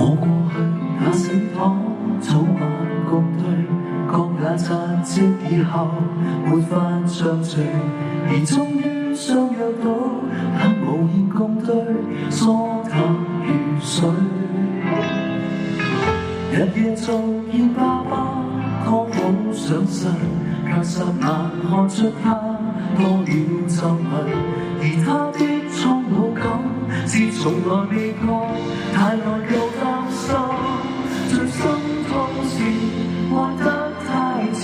我過去那死黨早晚共對，各也扎職以後沒法相聚，而終於相約到，但無言共對，疏淡如水。日夜做見爸爸，剛好想逝，卻霎眼看出他多了皺紋，而他的蒼老感是從來未覺，太內疚擔心，最心痛是愛得太遲，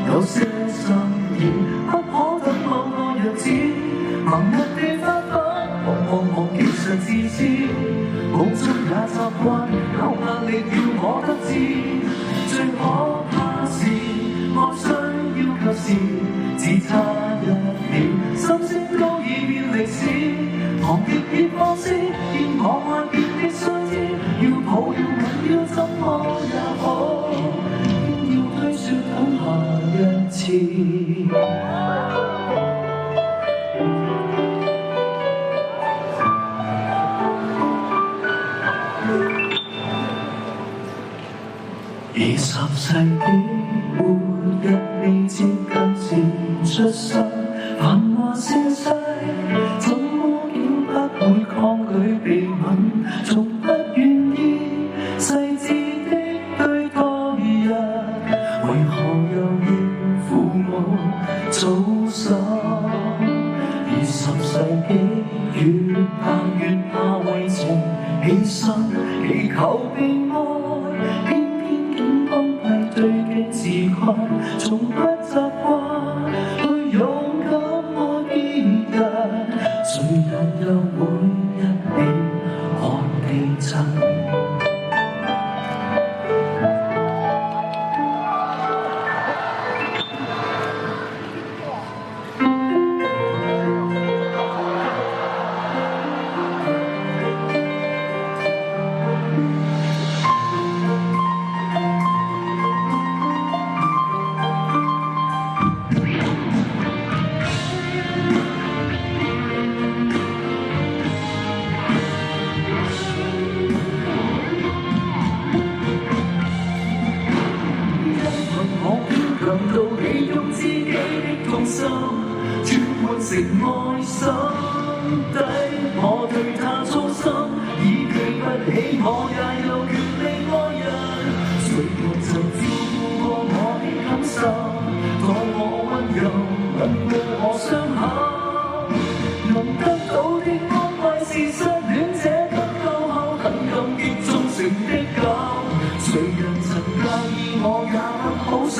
有些心意不可等某個日子，盲目地發奮，望其實自知，夢中也習慣，有壓力要我得知，最可怕是愛需要及時，只差一秒，心聲都已變歷史，旁亦已放肆，見我幻變的衰知，要抱要吻要怎麼也好，要推說等下一次。20世紀末日未接近時出生，繁華盛世，怎麼竟不會抗拒被吻，從不願意細緻的對待人，為何又要父母早生？20世紀越怕為情犧牲，祈求被愛。對鏡自困，從不習慣去勇敢愛別人，誰人又會一起看地震？到利用自己的痛心，轉換成愛心底，我對他操心，已記不起我也有權利愛人，誰人曾照顧過我的感受，待我溫柔，吻過我傷口，能得到的安慰是失戀者得救後很感激忠誠的狗，誰人曾介意我也不好受，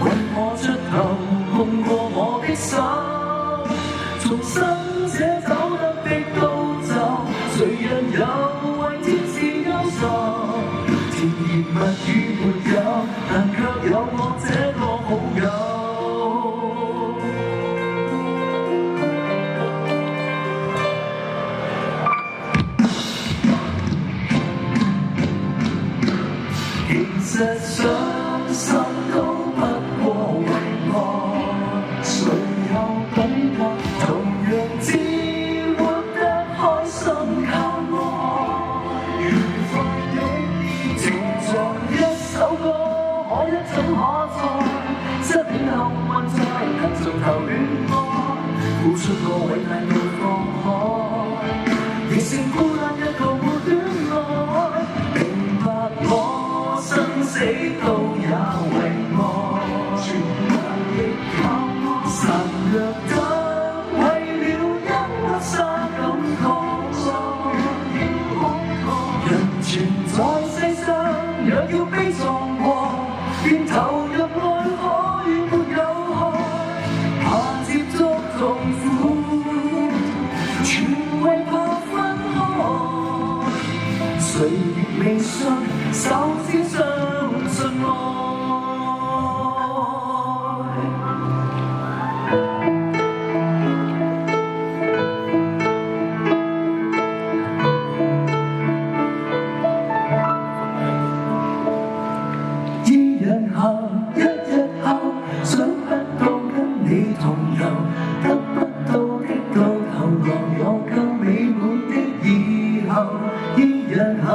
為我出頭，碰過我的手，從生者走得的都走，誰人又為天使憂愁？甜言蜜語沒有，但卻有我這個好友。其實傷心都不過為愛，誰又比我同樣只活得開心靠愛？愉快的情像一首歌，可一怎可再？失戀後還在能從頭戀愛，付出過偉大到放開，亦剩孤單一個沒戀愛，明白我生死都也為愛，全部亦靠我，孱弱得為了一刻沙感慨，人存在世上，若要悲壯過，便投入愛海，沒有害，怕接觸痛苦，全為怕分開，誰亦未信，首先相信愛。一日後，想不到跟你同遊，得不到的到頭來有更美滿的以後。一日後。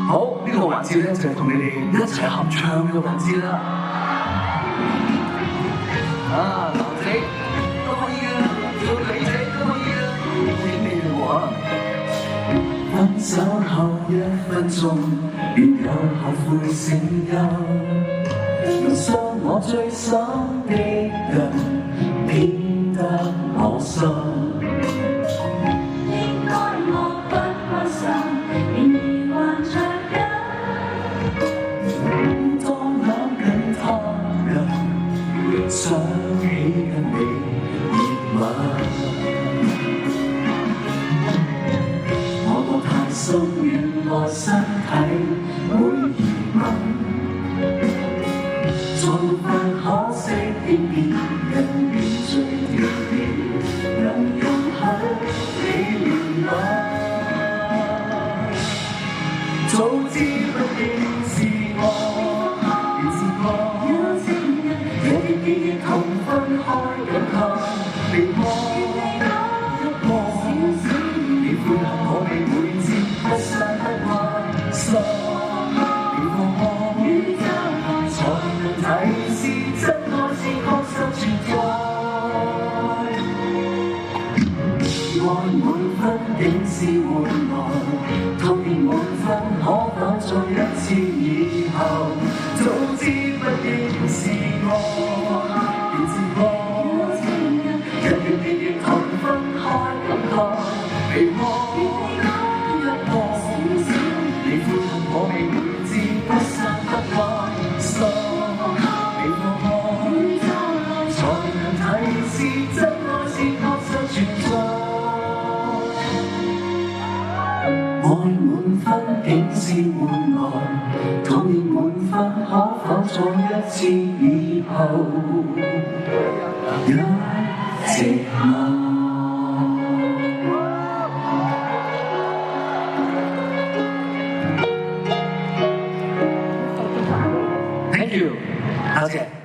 好，呢、個環節咧就係同你哋一齊合唱嘅環節啦。啊，男仔都可以嘅，做女仔都可以嘅，歡迎你哋喎。分手後1分鐘，便有後悔聲音，用傷我最深的人，變得我心。應該我不開心，仍然還着緊。當諗緊他人，想起跟你熱吻。心原來身體會移民，再沒法可惜的別人原罪條件，能容許你憐憫。早知不應是我，原是我，這段記憶同分開感覺離開。不散不開心，你放開宇宙才能提示真愛是確實存在。愛滿分竟是換來，討厭滿分可否再一次以後？早知不應是我，原是我，一段記憶同分開感覺離開。我未會知不散不開心，你放開，才能提示真愛是確實存在。愛滿分竟是換來，討厭滿分可否再一次以後？一直問。Thank you，多謝。